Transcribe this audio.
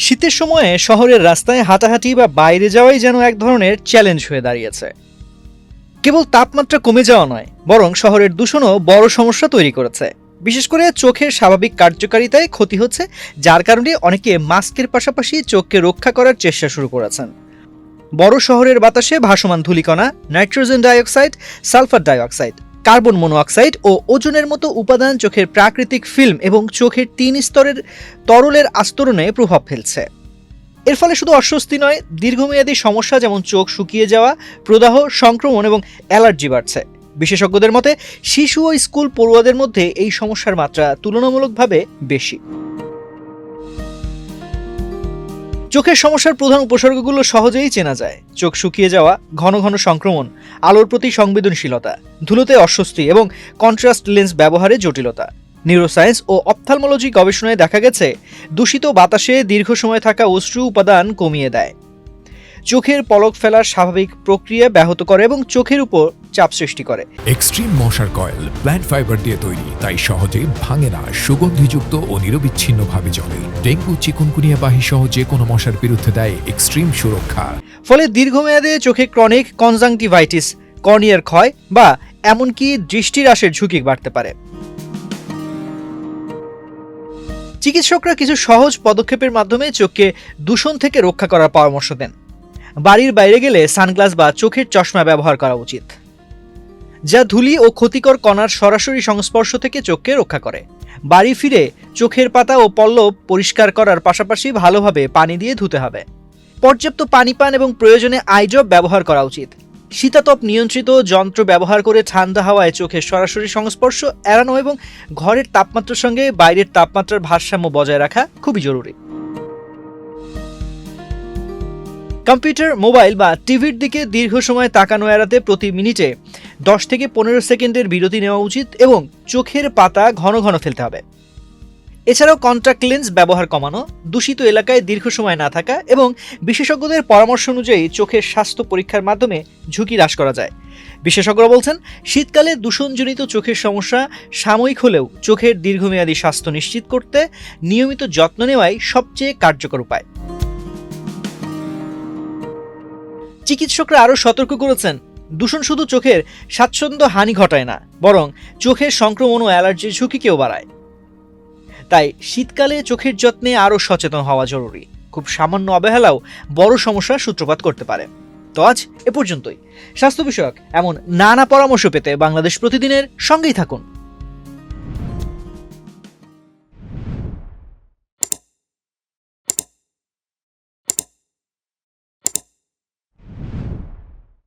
শীতের সময়ে শহরের রাস্তায় হাঁটাহাঁটি বা বাইরে যাওয়াই যেন এক ধরনের চ্যালেঞ্জ হয়ে দাঁড়িয়েছে। কেবল তাপমাত্রা কমে যাওয়া নয়, বরং শহরের দূষণও বড় সমস্যা তৈরি করেছে। বিশেষ করে চোখের স্বাভাবিক কার্যকারিতায় ক্ষতি হচ্ছে, যার কারণে অনেকে মাস্কের পাশাপাশি চোখকে রক্ষা করার চেষ্টা শুরু করেছেন। বড় শহরের বাতাসে ভাসমান ধূলিকণা, nitrogen dioxide, sulphur dioxide, carbon monoxide ও ওজনের মতো উপাদান চোখের প্রাকৃতিক ফিল্ম এবং চোখের 3 স্তরের তরলের আস্তরণে প্রভাব ফেলছে। এর ফলে শুধু অস্বস্তি নয়, দীর্ঘমেয়াদী সমস্যা যেমন চোখ শুকিয়ে যাওয়া, প্রদাহ, সংক্রমণ এবং অ্যালার্জি বাড়ছে। বিশেষজ্ঞদের মতে শিশু ও স্কুল পড়ুয়াদের মধ্যে এই সমস্যার মাত্রা তুলনামূলকভাবে বেশি। চোখের সমস্যার প্রধান উপসর্গগুলো সহজেই চেনা যায়: চোখ শুকিয়ে যাওয়া, ঘন ঘন সংক্রমণ, আলোর প্রতি সংবেদনশীলতা, ধুলোতে অস্বস্তি এবং কন্ট্রাস্ট লেন্স ব্যবহারে জটিলতা। নিউরোসায়েন্স ও অপথ্যালমোলজি গবেষণায় দেখা গেছে দূষিত বাতাসে দীর্ঘ সময় থাকা অশ্রু উপাদান কমিয়ে দেয়, চোখের পলক ফেলার স্বাভাবিক প্রক্রিয়া ব্যাহত করে এবং চোখের উপর চাপ সৃষ্টি করে। এক্সট্রিম মশার কয়েল প্ল্যান্ট ফাইবার দিয়ে তৈরি, তাই সহজে ভাঙে না, সুগন্ধিযুক্ত ও নিরবিচ্ছিন্নভাবে জ্বলে। ডেঙ্গু, চিকুনগুনিয়া বাহি সহ যে কোনো মশার বিরুদ্ধে দেয় এক্সট্রিম সুরক্ষা। ফলে দীর্ঘমেয়াদে চোখে ক্রনিক কনজাংটিভাইটিস, কর্নিয়ার ক্ষয় বা এমনকি দৃষ্টিহ্রাসের ঝুঁকি বাড়তে পারে। চিকিৎসকরা কিছু সহজ পদক্ষেপের মাধ্যমে চোখকে দূষণ থেকে রক্ষা করার পরামর্শ দেন। বাড়ির বাইরে গেলে সানগ্লাস বা চোখের চশমা ব্যবহার করা উচিত, যা ধূলি ও ক্ষতিকর কণার সরাসরি সংস্পর্শ থেকে চোখকে রক্ষা করে। বাড়ি ফিরে চোখের পাতা ও পল্লব পরিষ্কার করার পাশাপাশি ভালোভাবে পানি দিয়ে ধুতে হবে। পর্যাপ্ত পানি পান এবং প্রয়োজনে আই ড্রপ ব্যবহার করা উচিত। শীতাতপ নিয়ন্ত্রিত যন্ত্র ব্যবহার করে ঠান্ডা হাওয়ায় চোখের সরাসরি সংস্পর্শ এড়ানো এবং ঘরের তাপমাত্রার সঙ্গে বাইরের তাপমাত্রার ভারসাম্য বজায় রাখা খুবই জরুরি। কম্পিউটার, মোবাইল বা টিভির দিকে দীর্ঘ সময় তাকানো এড়াতে প্রতি মিনিটে 10 থেকে 15 সেকেন্ডের বিরতি নেওয়া উচিত এবং চোখের পাতা ঘন ঘন ফেলতে হবে। এছাড়াও কন্ট্যাক্ট লেন্স ব্যবহার কমানো, দূষিত এলাকায় দীর্ঘ সময় না থাকা এবং বিশেষজ্ঞদের পরামর্শ অনুযায়ী চোখের স্বাস্থ্য পরীক্ষার মাধ্যমে ঝুঁকি হ্রাস করা যায়। বিশেষজ্ঞরা বলছেন, শীতকালে দূষণজনিত চোখের সমস্যা সাময়িক হলেও চোখের দীর্ঘমেয়াদী স্বাস্থ্য নিশ্চিত করতে নিয়মিত যত্ন নেওয়াই সবচেয়ে কার্যকর উপায়। চিকিৎসকরা আরও সতর্ক করেছেন, দূষণ শুধু চোখের স্বাচ্ছন্দ্য হানি ঘটায় না, বরং চোখের সংক্রমণ ও অ্যালার্জির ঝুঁকিকেও বাড়ায়। তাই শীতকালে চোখের যত্নে আরও সচেতন হওয়া জরুরি। খুব সামান্য অবহেলাও বড় সমস্যার সূত্রপাত করতে পারে। তো আজ এ পর্যন্তই। স্বাস্থ্য বিষয়ক এমন নানা পরামর্শ পেতে বাংলাদেশ প্রতিদিনের সঙ্গেই থাকুন।